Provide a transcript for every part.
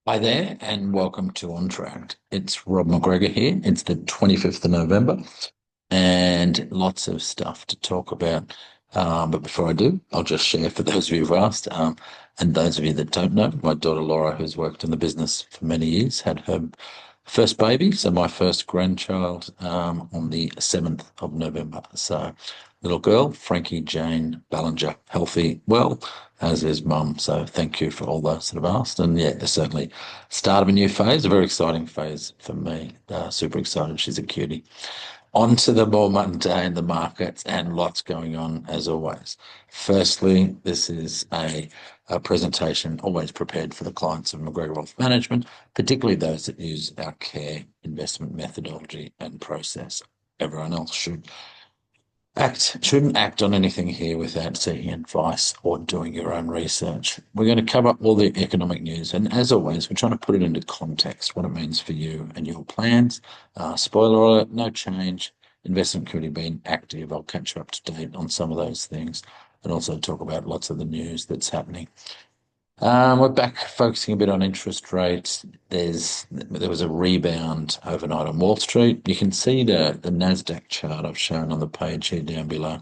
Hi there, and welcome to On Track. It's Rob McGregor here. It's the 25th of November, and lots of stuff to talk about. But before I do, I'll just share for those of you who've asked, and those of you that don't know, my daughter Laura, who's worked in the business for many years, had her first baby, so my first grandchild, on the 7th of November. So, little girl, Frankie Jane Ballinger, healthy, well, as is mum. So, thank you for all those that have asked. And yeah, it's certainly start of a new phase, a very exciting phase for me. Super excited. She's a cutie. On to the more mundane, the markets, and lots going on as always. Firstly, this is a presentation always prepared for the clients of McGregor Wealth Management, particularly those that use our care investment methodology and process. Everyone else shouldn't act on anything here without seeking advice or doing your own research. We're going to cover all the economic news, and as always, we're trying to put it into context, what it means for you and your plans. Spoiler alert, no change. Investment committee being active. I'll catch you up to date on some of those things and also talk about lots of the news that's happening. We're back focusing a bit on interest rates. There was a rebound overnight on Wall Street. You can see the Nasdaq chart I've shown on the page here down below.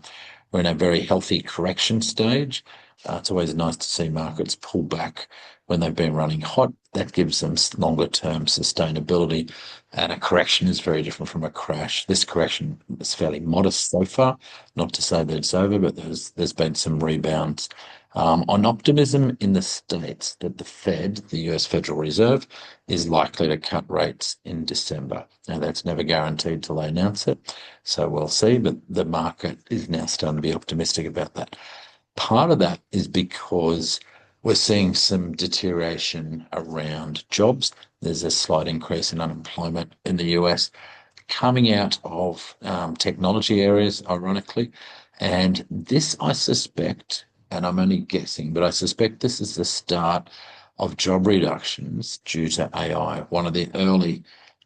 We're in a very healthy correction stage. It's always nice to see markets pull back when they've been running hot. That gives them longer term sustainability. And a correction is very different from a crash. This correction is fairly modest so far. Not to say that it's over, but there's been some rebounds on optimism in the States that the Fed, the US Federal Reserve, is likely to cut rates in December. Now, that's never guaranteed till they announce it, so we'll see, but the market is now starting to be optimistic about that. Part of that is because we're seeing some deterioration around jobs. There's a slight increase in unemployment in the US coming out of technology areas, ironically. And this, I suspect, and I'm only guessing, but I suspect this is the start of job reductions due to AI. One of the early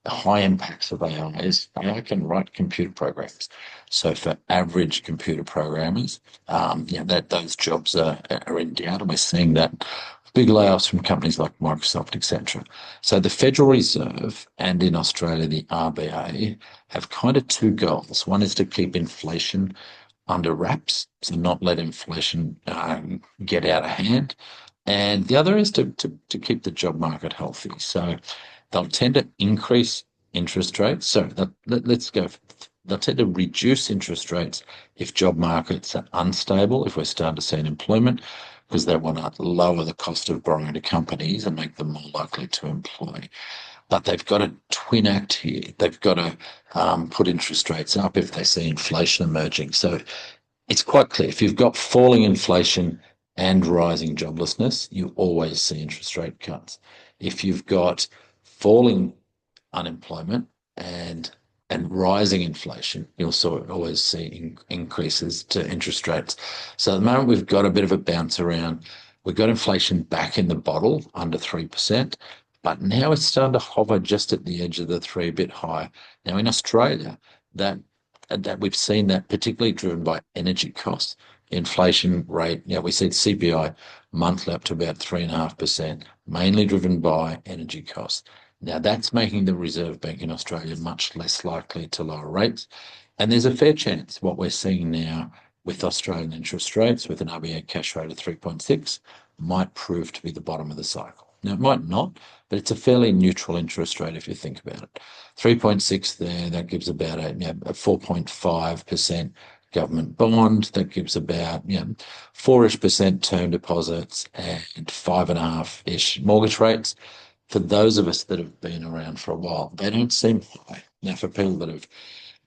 high impacts of AI is AI can write computer programs. So for average computer programmers, that those jobs are in doubt, and we're seeing that big layoffs from companies like Microsoft, etc. So the Federal Reserve and in Australia the RBA have kind of two goals. One is to keep inflation under wraps, so not let inflation get out of hand. And the other is to keep the job market healthy. So they'll tend to increase interest rates. So let's go. They'll tend to reduce interest rates if job markets are unstable, if we're starting to see unemployment, because they want to lower the cost of borrowing to companies and make them more likely to employ. But they've got a twin act here. They've got to put interest rates up if they see inflation emerging. So it's quite clear. If you've got falling inflation and rising joblessness, you always see interest rate cuts. If you've got falling unemployment and rising inflation, you'll always see increases to interest rates. So at the moment, we've got a bit of a bounce around. We've got inflation back in the bottle under 3%, but now it's starting to hover just at the edge of the three, a bit higher. Now in Australia, that we've seen that particularly driven by energy costs. Inflation rate, we see CPI monthly up to about 3.5%, mainly driven by energy costs. Now that's making the Reserve Bank in Australia much less likely to lower rates. And there's a fair chance what we're seeing now with Australian interest rates, with an RBA cash rate of 3.6, might prove to be the bottom of the cycle. Now, it might not, but it's a fairly neutral interest rate if you think about it. 3.6 there, that gives about a 4.5% government bond. That gives about 4-ish% term deposits and 5.5-ish mortgage rates. For those of us that have been around for a while, they don't seem high. Now, for people that have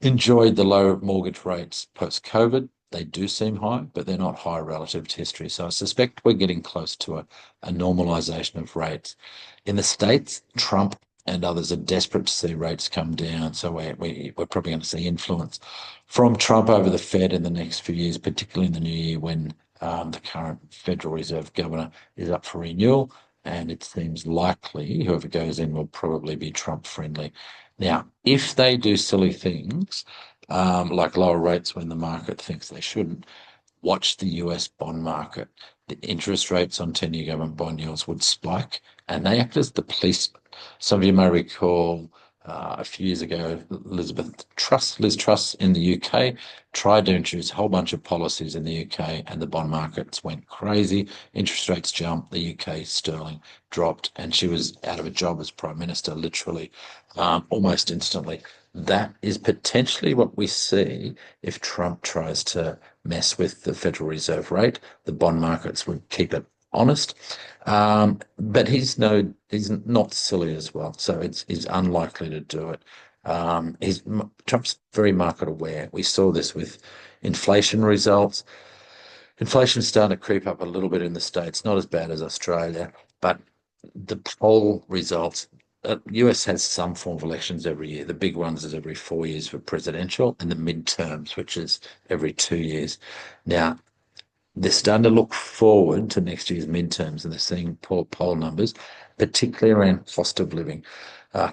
enjoyed the low mortgage rates post-COVID, they do seem high, but they're not high relative to history. So I suspect we're getting close to a normalization of rates. In the States, Trump and others are desperate to see rates come down. So we're probably going to see influence from Trump over the Fed in the next few years, particularly in the new year when the current Federal Reserve governor is up for renewal. And it seems likely whoever goes in will probably be Trump friendly. Now, if they do silly things, like lower rates when the market thinks they shouldn't, watch the US bond market. The interest rates on 10-year government bond yields would spike, and they act as the policeman. Some of you may recall a few years ago, Liz Truss in the UK tried to introduce a whole bunch of policies in the UK, and the bond markets went crazy. Interest rates jumped, the UK sterling dropped, and she was out of a job as Prime Minister literally almost instantly. That is potentially what we see if Trump tries to mess with the Federal Reserve rate. The bond markets would keep it honest. But he's not silly as well, so he's unlikely to do it. Trump's very market aware. We saw this with inflation results. Inflation's starting to creep up a little bit in the States, not as bad as Australia, but the poll results. US has some form of elections every year. The big ones is every 4 years for presidential, and the midterms, which is every 2 years. Now, they're starting to look forward to next year's midterms, and they're seeing poor poll numbers, particularly around cost of living.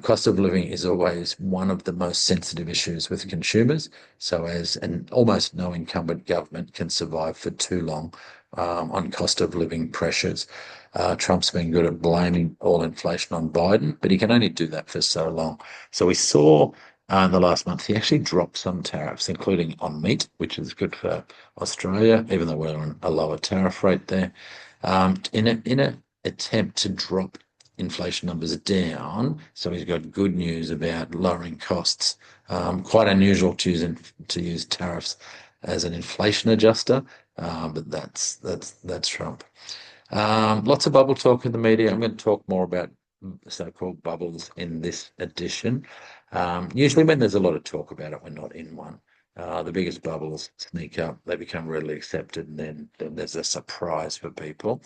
Cost of living is always one of the most sensitive issues with consumers. So, as an almost no incumbent government can survive for too long on cost of living pressures, Trump's been good at blaming all inflation on Biden, but he can only do that for so long. So, we saw in the last month, he actually dropped some tariffs, including on meat, which is good for Australia, even though we're on a lower tariff rate there, in an attempt to drop inflation numbers down. So he's got good news about lowering costs. Quite unusual to use tariffs as an inflation adjuster, but that's Trump. Lots of bubble talk in the media. I'm going to talk more about so-called bubbles in this edition. Usually when there's a lot of talk about it, we're not in one. The biggest bubbles sneak up, they become readily accepted, and then there's a surprise for people.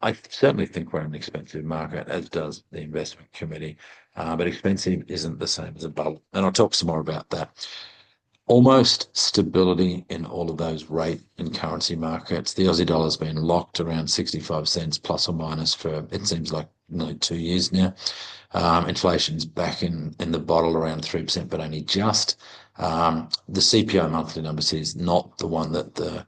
I certainly think we're in an expensive market, as does the investment committee, but expensive isn't the same as a bubble. And I'll talk some more about that. Almost stability in all of those rate and currency markets. The Aussie dollar's been locked around 65 cents plus or minus for, it seems like, nearly 2 years now. Inflation's back in the bottle around 3%, but only just. The CPI monthly numbers is not the one that the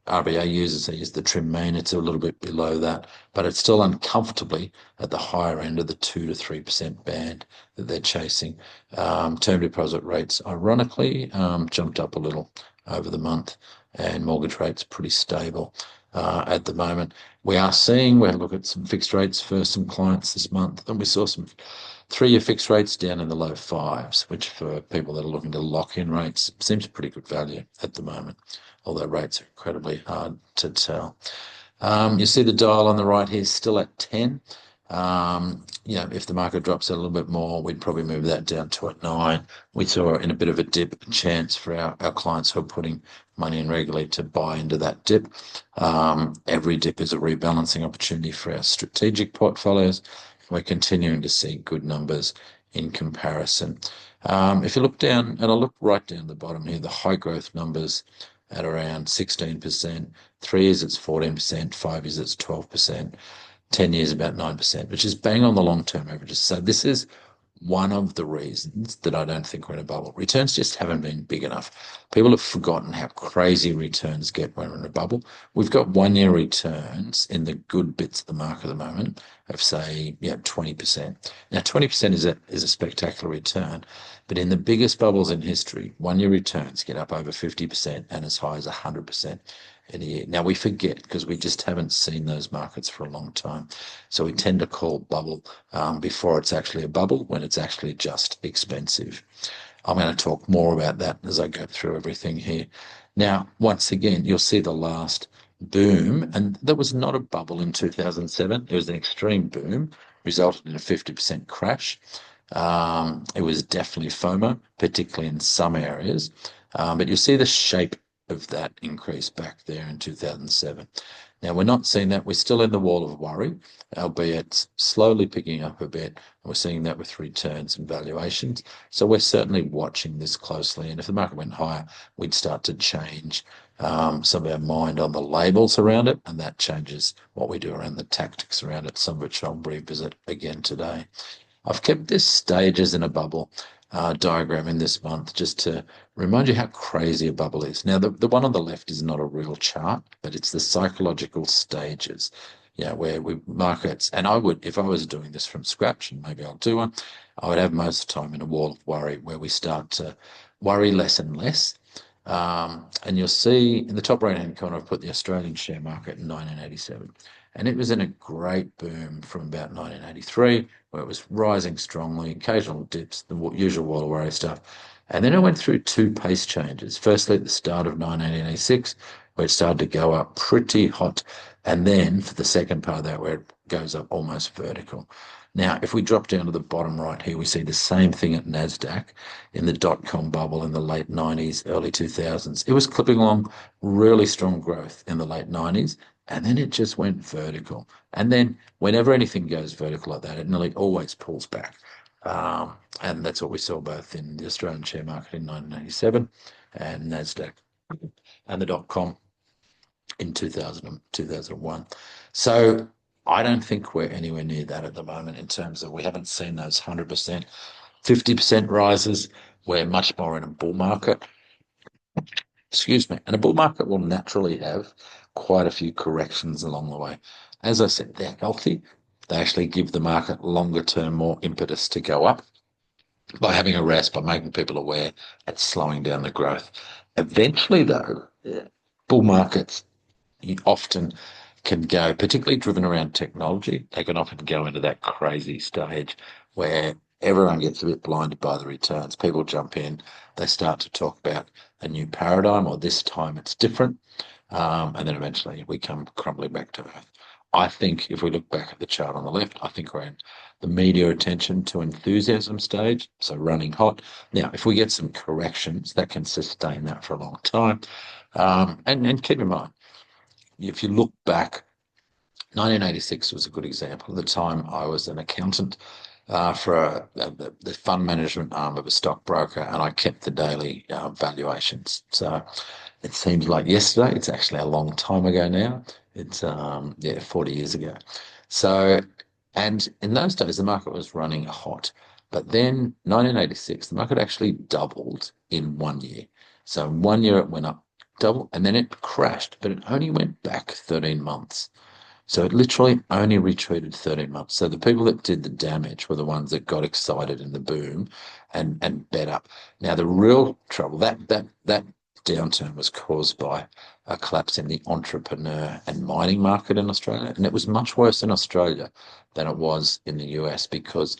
RBA uses. They use the trim mean. It's a little bit below that, but it's still uncomfortably at the higher end of the 2 to 3% band that they're chasing. Term deposit rates, ironically, jumped up a little over the month, and mortgage rates pretty stable at the moment. We're look at some fixed rates for some clients this month, and we saw some 3-year fixed rates down in the low fives, which for people that are looking to lock in rates seems pretty good value at the moment, although rates are incredibly hard to tell. You see the dial on the right here still at 10. If the market drops a little bit more, we'd probably move that down to a 9. We saw in a bit of a dip, a chance for our clients who are putting money in regularly to buy into that dip. Every dip is a rebalancing opportunity for our strategic portfolios. We're continuing to see good numbers in comparison. If you look down, and I'll look right down the bottom here, the high growth numbers at around 16%, 3 years it's 14%, 5 years it's 12%. 10 years about 9%, which is bang on the long-term averages. So this is one of the reasons that I don't think we're in a bubble. Returns just haven't been big enough. People have forgotten how crazy returns get when we're in a bubble. We've got 1-year returns in the good bits of the market at the moment of, say, 20%. Now, 20% is a spectacular return, but in the biggest bubbles in history, 1-year returns get up over 50% and as high as 100% in a year. Now, we forget because we just haven't seen those markets for a long time. So we tend to call bubble before it's actually a bubble, when it's actually just expensive. I'm going to talk more about that as I go through everything here. Now, once again, you'll see the last boom, and there was not a bubble in 2007. It was an extreme boom, resulted in a 50% crash. It was definitely FOMO, particularly in some areas. But you'll see the shape of that increase back there in 2007. Now, we're not seeing that. We're still in the wall of worry, albeit slowly picking up a bit. We're seeing that with returns and valuations. So we're certainly watching this closely. And if the market went higher, we'd start to change some of our mind on the labels around it, and that changes what we do around the tactics around it, some of which I'll revisit again today. I've kept this stages in a bubble. diagram in this month just to remind you how crazy a bubble is. Now, the one on the left is not a real chart, but it's the psychological stages, where we markets. And I would, if I was doing this from scratch, and maybe I'll do one, I would have most of the time in a wall of worry where we start to worry less and less. And you'll see in the top right-hand corner, I've put the Australian share market in 1987. And it was in a great boom from about 1983, where it was rising strongly, occasional dips, the usual wall of worry stuff. And then it went through two pace changes. Firstly, at the start of 1986, where it started to go up pretty hot. And then for the second part of that, where it goes up almost vertical. Now, if we drop down to the bottom right here, we see the same thing at NASDAQ in the dot-com bubble in the late 90s, early 2000s. It was clipping along really strong growth in the late 90s, and then it just went vertical. And then whenever anything goes vertical like that, it nearly always pulls back. And that's what we saw both in the Australian share market in 1987 and NASDAQ and the dot-com in 2001. So I don't think we're anywhere near that at the moment in terms of we haven't seen those 100%, 50% rises. We're much more in a bull market. Excuse me. And a bull market will naturally have quite a few corrections along the way. As I said, they're healthy. They actually give the market longer term more impetus to go up by having a rest, by making people aware and slowing down the growth. Eventually, though, bull markets often can go, particularly driven around technology, they can often go into that crazy stage where everyone gets a bit blinded by the returns. People jump in, they start to talk about a new paradigm, or this time it's different, and then eventually we come crumbling back to earth. I think if we look back at the chart on the left, I think we're in the media attention to enthusiasm stage, so running hot. Now, if we get some corrections, that can sustain that for a long time. And keep in mind, if you look back, 1986 was a good example. At the time, I was an accountant for the fund management arm of a stockbroker, and I kept the daily valuations. So it seems like yesterday. It's actually a long time ago now. It's 40 years ago. So, and in those days, the market was running hot. But then 1986, the market actually doubled in 1 year. So in 1 year, it went up double, and then it crashed, but it only went back 13 months. So it literally only retreated 13 months. So the people that did the damage were the ones that got excited in the boom and bet up. Now the real trouble, that downturn was caused by a collapse in the entrepreneur and mining market in Australia. And it was much worse in Australia than it was in the US, because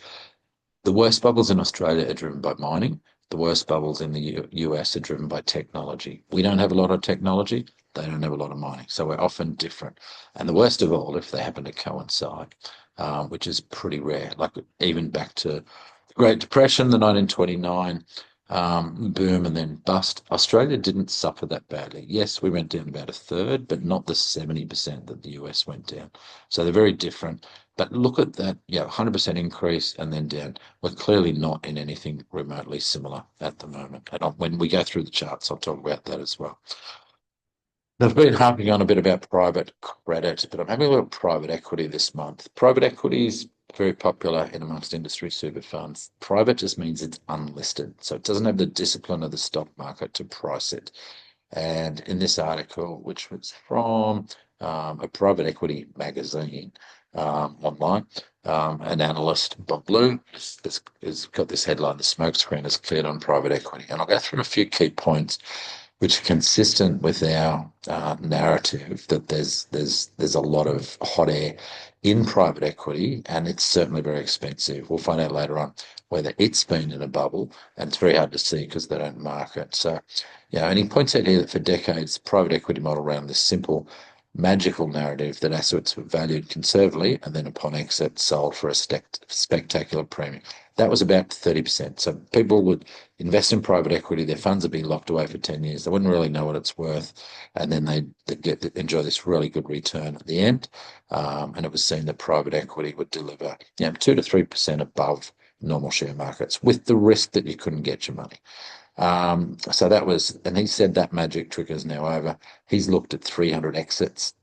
the worst bubbles in Australia are driven by mining. The worst bubbles in the US are driven by technology. We don't have a lot of technology. They don't have a lot of mining. So we're often different. And the worst of all, if they happen to coincide, which is pretty rare, like even back to the Great Depression, the 1929 boom and then bust. Australia didn't suffer that badly. Yes, we went down about a third, but not the 70% that the US went down. So they're very different. But look at that, 100% increase and then down. We're clearly not in anything remotely similar at the moment. And when we go through the charts, I'll talk about that as well. I've been harping on a bit about private credit, but I'm having a look at private equity this month. Private equity is very popular in amongst industry super funds. Private just means it's unlisted, so it doesn't have the discipline of the stock market to price it. And in this article, which was from a private equity magazine online, an analyst, Bob Blue, has got this headline: "The smokescreen has cleared on private equity." And I'll go through a few key points which are consistent with our narrative that there's a lot of hot air in private equity, and it's certainly very expensive. We'll find out later on whether it's been in a bubble, and it's very hard to see because they don't mark it. So, and he points out here that for decades, the private equity model ran this simple, magical narrative that assets were valued conservatively and then upon exit sold for a spectacular premium. That was about 30%. So people would invest in private equity, their funds would be locked away for 10 years. They wouldn't really know what it's worth. And then they'd enjoy this really good return at the end. And it was seen that private equity would deliver 2 to 3% above normal share markets with the risk that you couldn't get your money. So that was, and he said that magic trick is now over. He's looked at 300 exits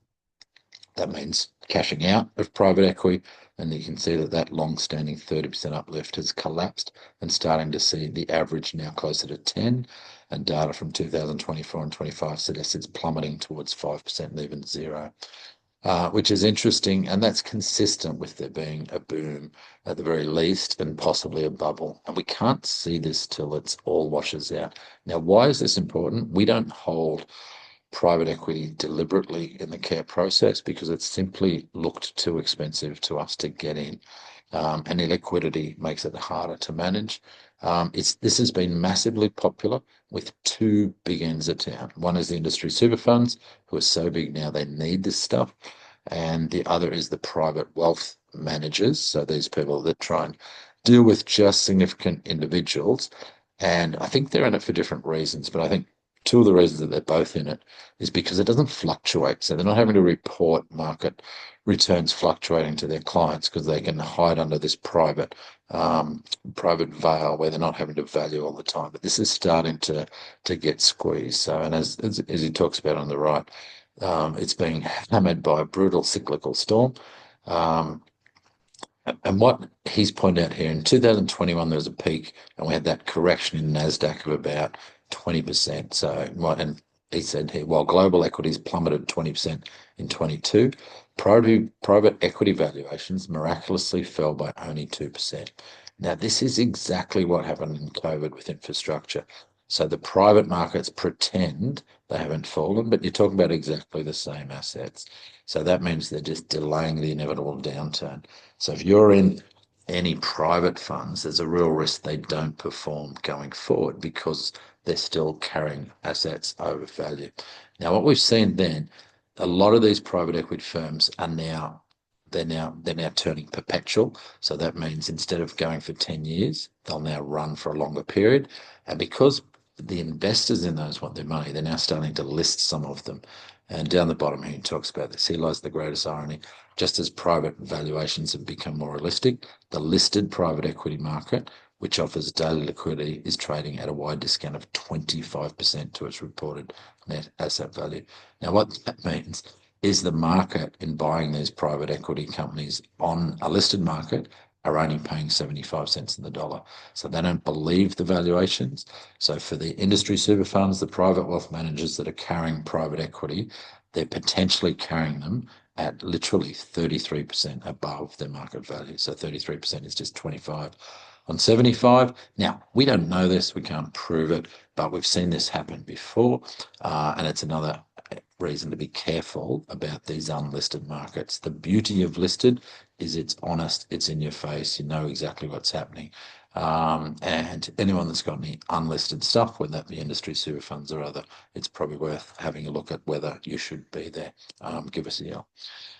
That means cashing out of private equity, and you can see that that long-standing 30% uplift has collapsed and starting to see the average now closer to 10, and data from 2024 and 25 suggests it's plummeting towards 5% and even zero. Which is interesting, and that's consistent with there being a boom at the very least and possibly a bubble. And we can't see this till it's all washes out. Now, why is this important? We don't hold private equity deliberately in the care process because it's simply looked too expensive to us to get in. And illiquidity makes it harder to manage. This has been massively popular with two big ends of town. One is the industry super funds, who are so big now they need this stuff, and the other is the private wealth managers. So these people that try and deal with just significant individuals, and I think they're in it for different reasons. But I think two of the reasons that they're both in it is because it doesn't fluctuate. So they're not having to report market returns fluctuating to their clients because they can hide under this private veil where they're not having to value all the time. But this is starting to get squeezed. So, and as he talks about on the right, it's being hammered by a brutal cyclical storm. And what he's pointed out here, in 2021, there was a peak, and we had that correction in NASDAQ of about 20%. So, and he said here, while global equities plummeted 20% in 22, private equity valuations miraculously fell by only 2%. Now, this is exactly what happened in COVID with infrastructure. So the private markets pretend they haven't fallen, but you're talking about exactly the same assets. So that means they're just delaying the inevitable downturn. So if you're in any private funds, there's a real risk they don't perform going forward because they're still carrying assets over value. Now, what we've seen then, a lot of these private equity firms are now they're now turning perpetual. So that means instead of going for 10 years, they'll now run for a longer period. And because the investors in those want their money, they're now starting to list some of them. And down the bottom here, he talks about this. Here lies the greatest irony. Just as private valuations have become more realistic, the listed private equity market, which offers daily liquidity, is trading at a wide discount of 25% to its reported net asset value. Now, what that means is the market in buying these private equity companies on a listed market are only paying 75 cents in the dollar. So they don't believe the valuations. So for the industry super funds, the private wealth managers that are carrying private equity, they're potentially carrying them at literally 33% above their market value. So 33% is just 25 on 75. Now, we don't know this, we can't prove it, but we've seen this happen before, and it's another reason to be careful about these unlisted markets. The beauty of listed is it's honest, it's in your face, you know exactly what's happening. And anyone that's got any unlisted stuff, whether that be industry super funds or other, it's probably worth having a look at whether you should be there. Give us a yell.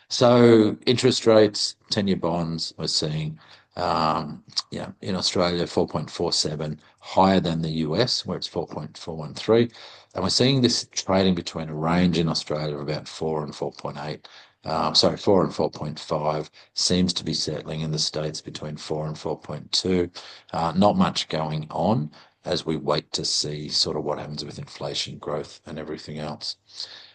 So interest rates, 10-year bonds, we're seeing in Australia, 4.47, higher than the US, where it's 4.413. And we're seeing this trading between a range in Australia of about 4 and 4.8. 4 and 4.5 seems to be settling in the States between 4 and 4.2. Not much going on as we wait to see sort of what happens with inflation growth and everything else.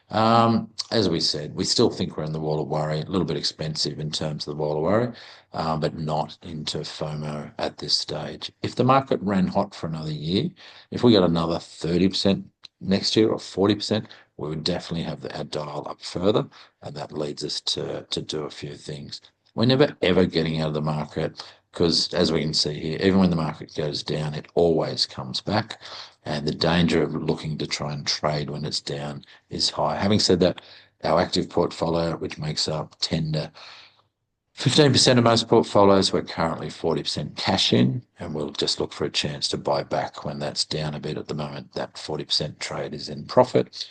As we said, we still think we're in the wall of worry, a little bit expensive in terms of the wall of worry, but not into FOMO at this stage. If the market ran hot for another year, if we got another 30% next year or 40%, we would definitely have our dial up further, and that leads us to do a few things. We're never ever getting out of the market because, as we can see here, even when the market goes down, it always comes back. And the danger of looking to try and trade when it's down is high. Having said that, our active portfolio, which makes up 10 to 15% of most portfolios, we're currently 40% cash in, and we'll just look for a chance to buy back when that's down a bit. At the moment, that 40% trade is in profit.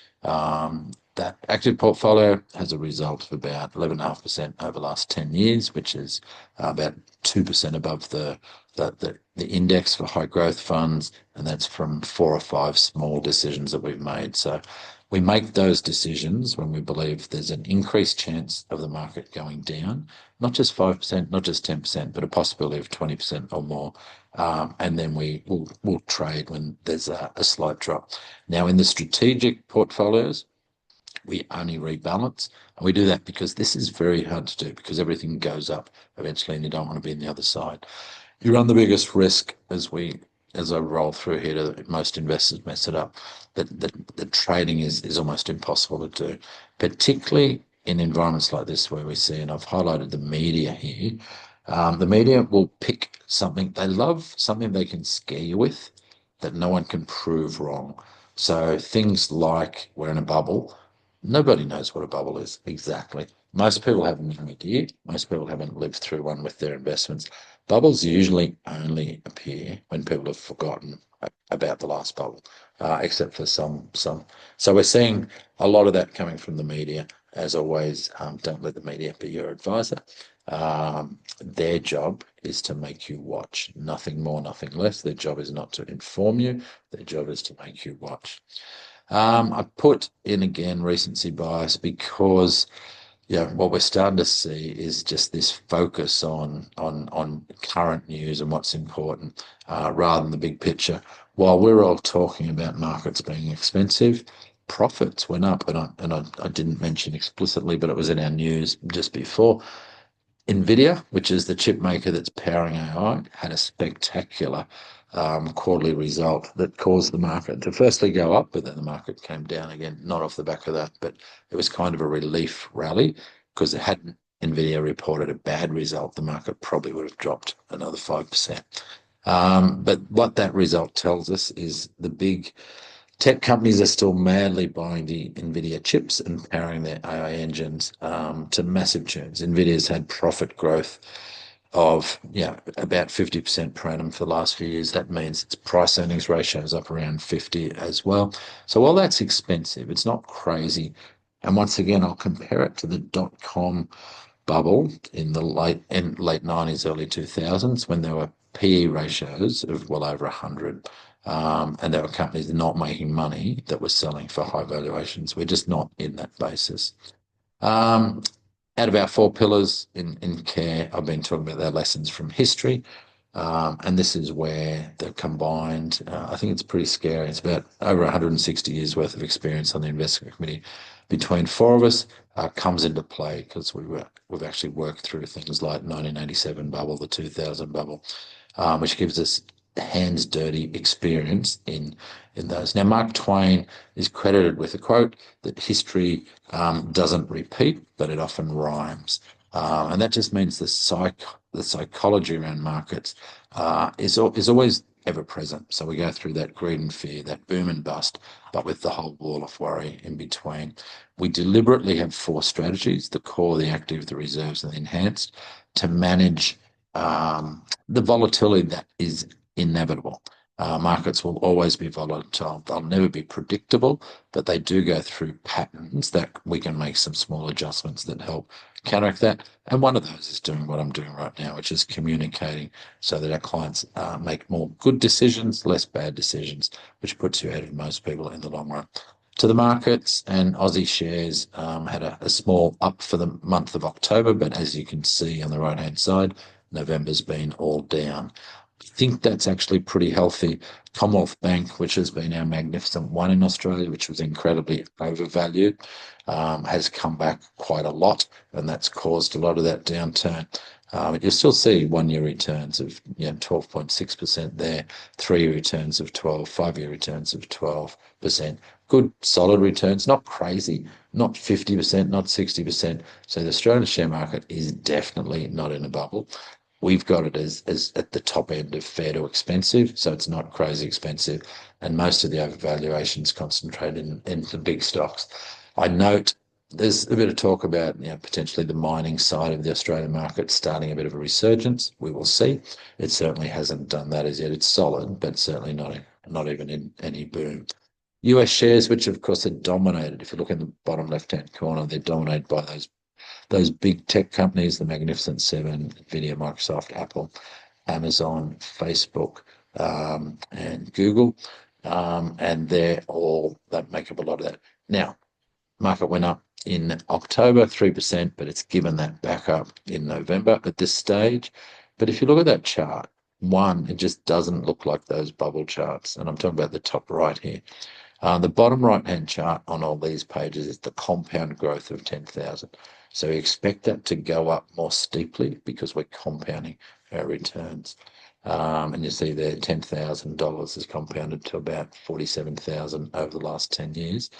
That active portfolio has a result of about 11.5% over the last 10 years, which is about 2% above the index for high growth funds, and that's from 4 or 5 small decisions that we've made. So we make those decisions when we believe there's an increased chance of the market going down, not just 5%, not just 10%, but a possibility of 20% or more. And then we'll trade when there's a slight drop. Now, in the strategic portfolios, We only rebalance. And we do that because this is very hard to do because everything goes up eventually and you don't want to be on the other side. You run the biggest risk as I roll through here to most investors mess it up, that trading is almost impossible to do, particularly in environments like this where we see, and I've highlighted the media here. The media will pick something, they love something they can scare you with that no one can prove wrong. So things like we're in a bubble. Nobody knows what a bubble is exactly. Most people have no idea. Most people haven't lived through one with their investments. Bubbles usually only appear when people have forgotten about the last bubble, except for some. So we're seeing a lot of that coming from the media. As always, don't let the media be your advisor. Their job is to make you watch, nothing more, nothing less. Their job is not to inform you. Their job is to make you watch. I put in again recency bias because what we're starting to see is just this focus on current news and what's important rather than the big picture. While we're all talking about markets being expensive, profits went up, and I didn't mention explicitly, but it was in our news just before. NVIDIA, which is the chip maker that's powering AI, had a spectacular quarterly result that caused the market to firstly go up, but then the market came down again, not off the back of that, but it was kind of a relief rally because it hadn't NVIDIA reported a bad result, the market probably would have dropped another 5%. But what that result tells us is the big tech companies are still madly buying the NVIDIA chips and powering their AI engines to massive tunes. NVIDIA's had profit growth of about 50% per annum for the last few years. That means its price earnings ratio is up around 50 as well. So while that's expensive, it's not crazy. And once again, I'll compare it to the dot-com bubble in the late 90s, early 2000s, when there were PE ratios of well over 100. And there were companies not making money that were selling for high valuations. We're just not in that basis. Out of our four pillars in care, I've been talking about their lessons from history. And this is where they're combined. I think it's pretty scary. It's about over 160 years worth of experience on the investment committee between four of us comes into play because we've actually worked through things like 1987 bubble, the 2000 bubble, which gives us hands dirty experience in those. Now, Mark Twain is credited with a quote that history doesn't repeat, but it often rhymes. And that just means the psychology around markets is always ever present. So we go through that greed and fear, that boom and bust, but with the whole wall of worry in between. We deliberately have four strategies: the core, the active, the reserves, and the enhanced, to manage the volatility that is inevitable. Markets will always be volatile. They'll never be predictable, but they do go through patterns that we can make some small adjustments that help counteract that. And one of those is doing what I'm doing right now, which is communicating so that our clients make more good decisions, less bad decisions, which puts you ahead of most people in the long run. To the markets, and Aussie shares had a small up for the month of October, but as you can see on the right-hand side, November's been all down. I think that's actually pretty healthy. Commonwealth Bank, which has been our magnificent one in Australia, which was incredibly overvalued, has come back quite a lot, and that's caused a lot of that downturn. You'll still see 1 year returns of 12.6% there, 3-year returns of 12, 5-year returns of 12%. Good solid returns, not crazy, not 50%, not 60%. So the Australian share market is definitely not in a bubble. We've got it as at the top end of fair to expensive, so it's not crazy expensive. And most of the overvaluation is concentrated in the big stocks. I note there's a bit of talk about potentially the mining side of the Australian market starting a bit of a resurgence. We will see. It certainly hasn't done that as yet. It's solid, but certainly not even in any boom. US shares, which of course are dominated, if you look in the bottom left-hand corner, they're dominated by those big tech companies, the Magnificent Seven: NVIDIA, Microsoft, Apple, Amazon, Facebook, and Google. And that make up a lot of that. Now, market went up in October, 3%, but it's given that back up in November at this stage. But if you look at that chart, it just doesn't look like those bubble charts. And I'm talking about the top right here. The bottom right-hand chart on all these pages is the compound growth of 10,000. So we expect that to go up more steeply because we're compounding our returns. And you see there, $10,000 is compounded to about 47,000 over the last 10 years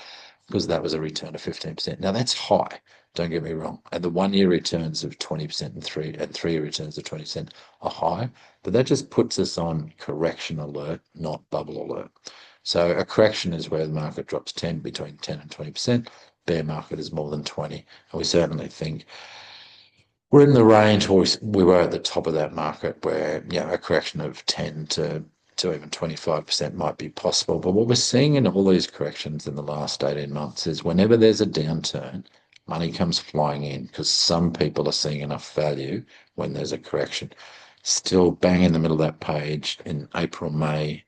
because that was a return of 15%. Now that's high, don't get me wrong. And the 1-year returns of 20% and 3-year returns of 20% are high, but that just puts us on correction alert, not bubble alert. So a correction is where the market drops between 10 and 20%. Bear market is more than 20. And we certainly think we're in the range where we were at the top of that market where a correction of 10 to even 25% might be possible. But what we're seeing in all these corrections in the last 18 months is whenever there's a downturn, money comes flying in because some people are seeing enough value when there's a correction. Still bang in the middle of that page in April, May,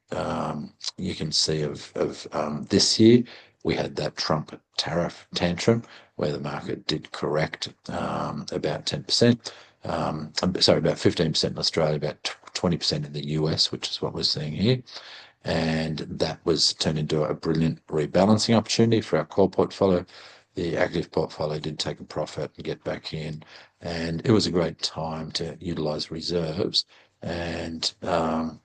you can see of this year, we had that Trump tariff tantrum where the market did correct about 10%. Sorry, about 15% in Australia, about 20% in the US, which is what we're seeing here. And that was turned into a brilliant rebalancing opportunity for our core portfolio. The active portfolio did take a profit and get back in. And it was a great time to utilize reserves and for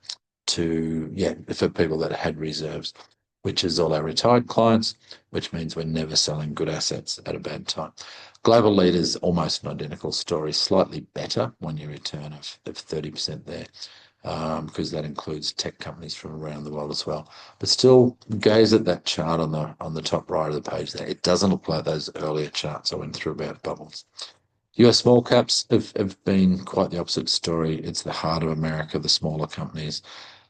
people that had reserves, which is all our retired clients, which means we're never selling good assets at a bad time. Global leaders, almost an identical story, slightly better 1-year return of 30% there, because that includes tech companies from around the world as well. But still, gaze at that chart on the top right of the page there. It doesn't look like those earlier charts I went through about bubbles. US small caps have been quite the opposite story. It's the heart of America, the smaller companies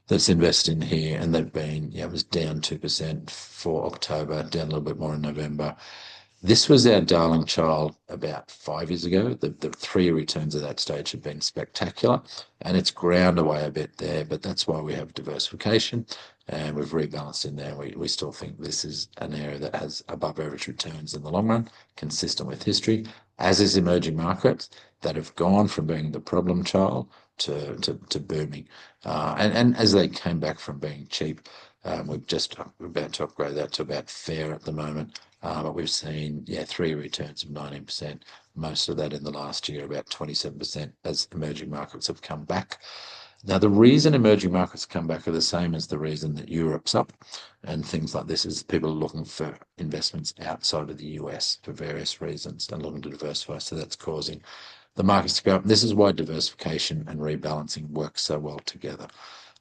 that's invested in here, and they've been, it was down 2% for October, down a little bit more in November. This was our darling child about 5 years ago. The 3-year returns at that stage have been spectacular, and it's ground away a bit there, but that's why we have diversification, and we've rebalanced in there. We still think this is an area that has above average returns in the long run, consistent with history, as is emerging markets that have gone from being the problem child to booming. And as they came back from being cheap, we're about to upgrade that to about fair at the moment. But we've seen, 3-year returns of 19%, most of that in the last year, about 27% as emerging markets have come back. Now, the reason emerging markets come back are the same as the reason that Europe's up and things like this is people are looking for investments outside of the US for various reasons and looking to diversify. So that's causing the markets to go up. This is why diversification and rebalancing work so well together,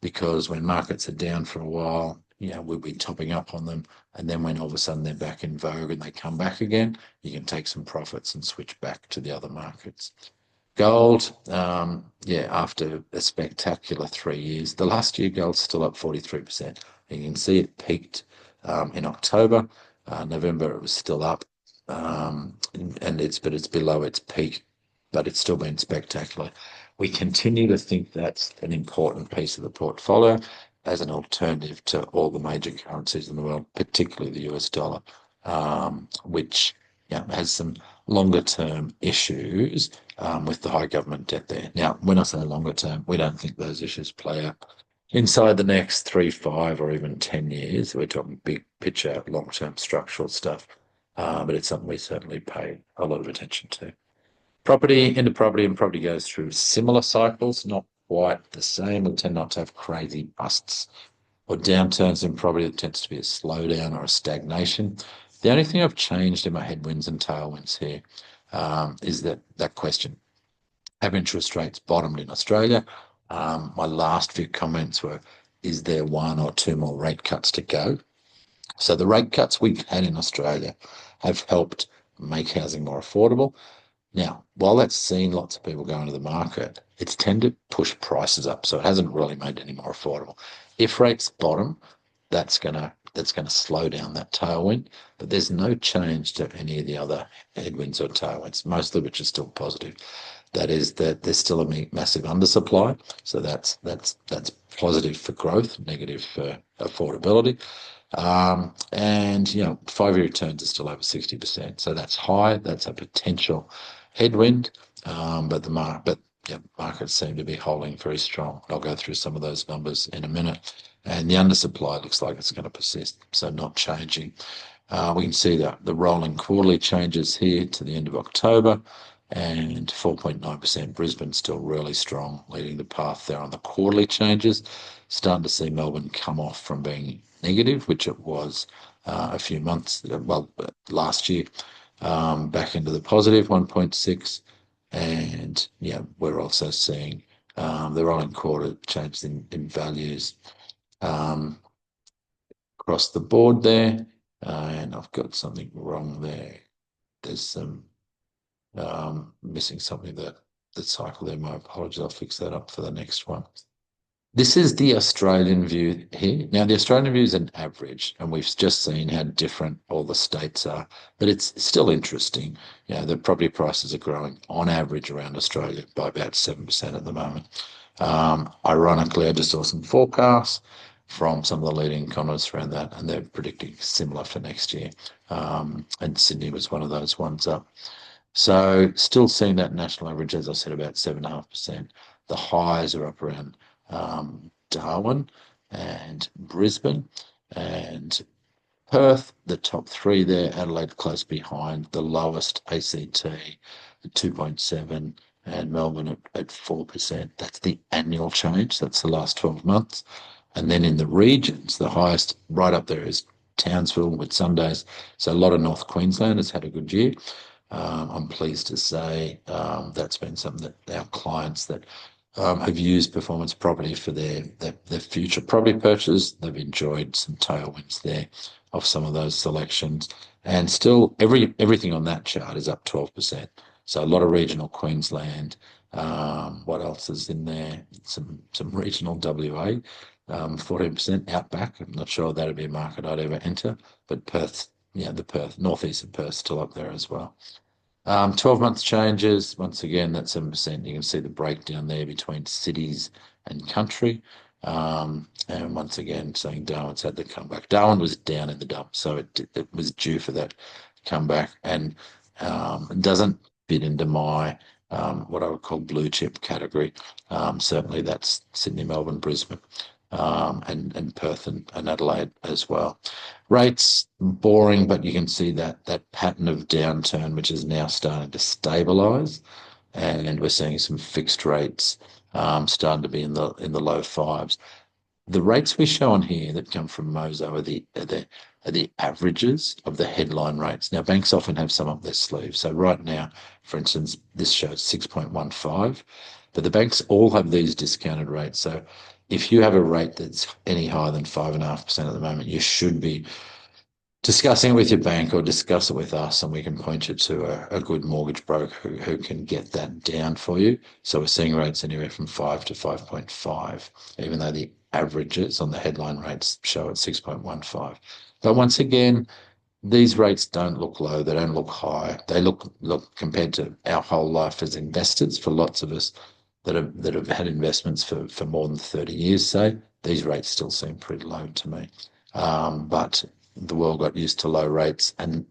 because when markets are down for a while, we'll be topping up on them. And then when all of a sudden they're back in vogue and they come back again, you can take some profits and switch back to the other markets. Gold, after a spectacular 3 years, the last year gold's still up 43%. You can see it peaked in October. November it was still up, but it's below its peak, but it's still been spectacular. We continue to think that's an important piece of the portfolio as an alternative to all the major currencies in the world, particularly the US dollar, which has some longer term issues with the high government debt there. Now, when I say longer term, we don't think those issues play out inside the next 3, 5, or even 10 years. We're talking big picture, long-term structural stuff, but it's something we certainly pay a lot of attention to. Property, into property, and property goes through similar cycles, not quite the same. We tend not to have crazy busts or downturns in property. It tends to be a slowdown or a stagnation. The only thing I've changed in my headwinds and tailwinds here is that question. Have interest rates bottomed in Australia? My last few comments were, is there 1 or 2 more rate cuts to go? So the rate cuts we've had in Australia have helped make housing more affordable. Now, while that's seen lots of people go into the market, it's tended to push prices up, so it hasn't really made it any more affordable. If rates bottom, that's gonna slow down that tailwind, but there's no change to any of the other headwinds or tailwinds, most of which are still positive. That is that there's still a massive undersupply, so that's positive for growth, negative for affordability. And 5-year returns are still over 60%, so that's high. That's a potential headwind, but markets seem to be holding very strong. I'll go through some of those numbers in a minute. And the undersupply looks like it's going to persist, so not changing. We can see the rolling quarterly changes here to the end of October, and 4.9%. Brisbane still really strong, leading the path there on the quarterly changes. Starting to see Melbourne come off from being negative, which it was a few months, last year, back into the positive 1.6. And we're also seeing the rolling quarter changes in values across the board there. And I've got something wrong there. There's some missing something that cycle there. My apologies. I'll fix that up for the next one. This is the Australian view here. Now, the Australian view is an average, and we've just seen how different all the states are, but it's still interesting. The property prices are growing on average around Australia by about 7% at the moment. Ironically, I just saw some forecasts from some of the leading economists around that, and they're predicting similar for next year. And Sydney was one of those ones up. So still seeing that national average, as I said, about 7.5%. The highs are up around Darwin and Brisbane and Perth, the top three there. Adelaide close behind. The lowest, ACT at 2.7, and Melbourne at 4%. That's the annual change. That's the last 12 months. And then in the regions, the highest right up there is Townsville with Sundays. So a lot of North Queensland has had a good year. I'm pleased to say that's been something that our clients that have used performance property for their future property purchase. They've enjoyed some tailwinds there of some of those selections. And still, everything on that chart is up 12%. So a lot of regional Queensland. What else is in there? Some regional WA. 14% outback. I'm not sure that'd be a market I'd ever enter, but Perth, the Perth, northeast of Perth, still up there as well. 12-month changes, once again, that 7%. You can see the breakdown there between cities and country. And once again, saying Darwin's had the comeback. Darwin was down in the dump, so it was due for that comeback, and it doesn't fit into my what I would call blue chip category. Certainly that's Sydney, Melbourne, Brisbane, and Perth and Adelaide as well. Rates, boring, but you can see that pattern of downturn, which is now starting to stabilise, and we're seeing some fixed rates starting to be in the low fives. The rates we show on here that come from Mozo are the averages of the headline rates. Now, banks often have some up their sleeve. So right now, for instance, this shows 6.15, but the banks all have these discounted rates. So if you have a rate that's any higher than 5.5% at the moment, you should be discussing it with your bank or discuss it with us, and we can point you to a good mortgage broker who can get that down for you. So we're seeing rates anywhere from 5 to 5.5, even though the averages on the headline rates show at 6.15. But once again, these rates don't look low. They don't look high. They look compared to our whole life as investors, for lots of us that have had investments for more than 30 years, say, these rates still seem pretty low to me. But the world got used to low rates, and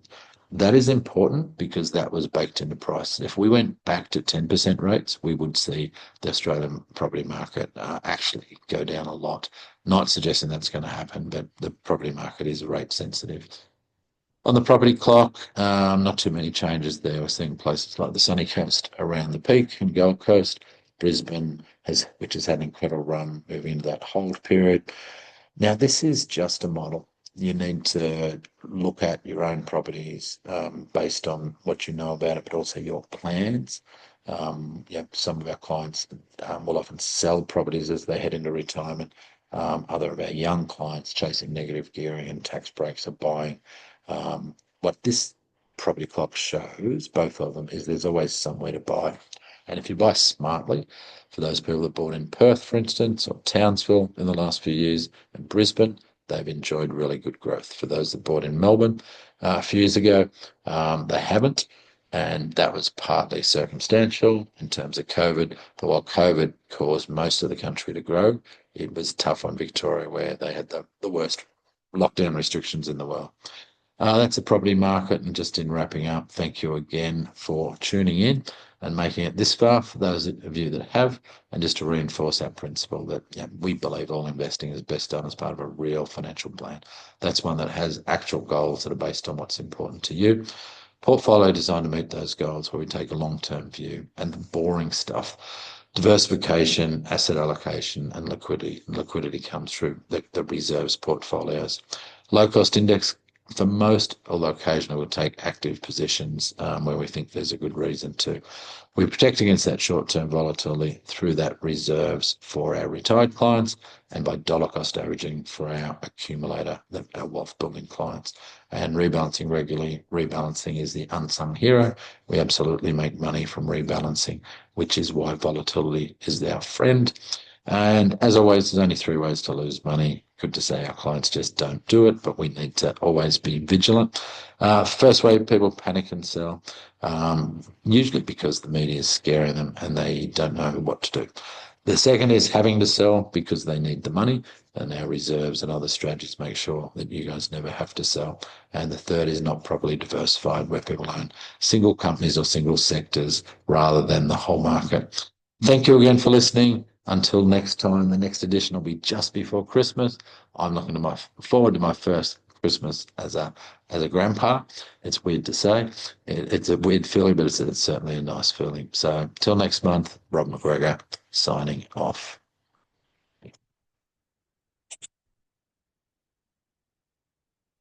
that is important because that was baked into price. If we went back to 10% rates, we would see the Australian property market actually go down a lot. Not suggesting that's going to happen, but the property market is rate sensitive. On the property clock, not too many changes there. We're seeing places like the Sunny Coast around the peak and Gold Coast. Brisbane, which has had an incredible run, moving into that hold period. Now, this is just a model. You need to look at your own properties based on what you know about it, but also your plans. Some of our clients will often sell properties as they head into retirement. Other of our young clients chasing negative gearing and tax breaks are buying. What this property clock shows, both of them, is there's always somewhere to buy. And if you buy smartly, for those people that bought in Perth, for instance, or Townsville in the last few years, and Brisbane, they've enjoyed really good growth. For those that bought in Melbourne a few years ago, they haven't. And that was partly circumstantial in terms of COVID. But while COVID caused most of the country to grow, it was tough on Victoria, where they had the worst lockdown restrictions in the world. That's the property market. And just in wrapping up, thank you again for tuning in and making it this far for those of you that have. And just to reinforce our principle that we believe all investing is best done as part of a real financial plan. That's one that has actual goals that are based on what's important to you. Portfolio designed to meet those goals where we take a long-term view, and the boring stuff, diversification, asset allocation, and liquidity. And liquidity comes through the reserves portfolios. Low-cost index for most, although occasionally we'll take active positions where we think there's a good reason to. We protect against that short-term volatility through that reserves for our retired clients and by dollar cost averaging for our accumulator, our wealth building clients. And rebalancing regularly. Rebalancing is the unsung hero. We absolutely make money from rebalancing, which is why volatility is our friend. And as always, there's only 3 ways to lose money. Good to say our clients just don't do it, but we need to always be vigilant. First way, people panic and sell, usually because the media is scaring them and they don't know what to do. The second is having to sell because they need the money, and our reserves and other strategies make sure that you guys never have to sell. And the third is not properly diversified, where people own single companies or single sectors rather than the whole market. Thank you again for listening. Until next time, the next edition will be just before Christmas. I'm looking forward to my first Christmas as a grandpa. It's weird to say. It's a weird feeling, but it's certainly a nice feeling. So till next month, Rob McGregor signing off.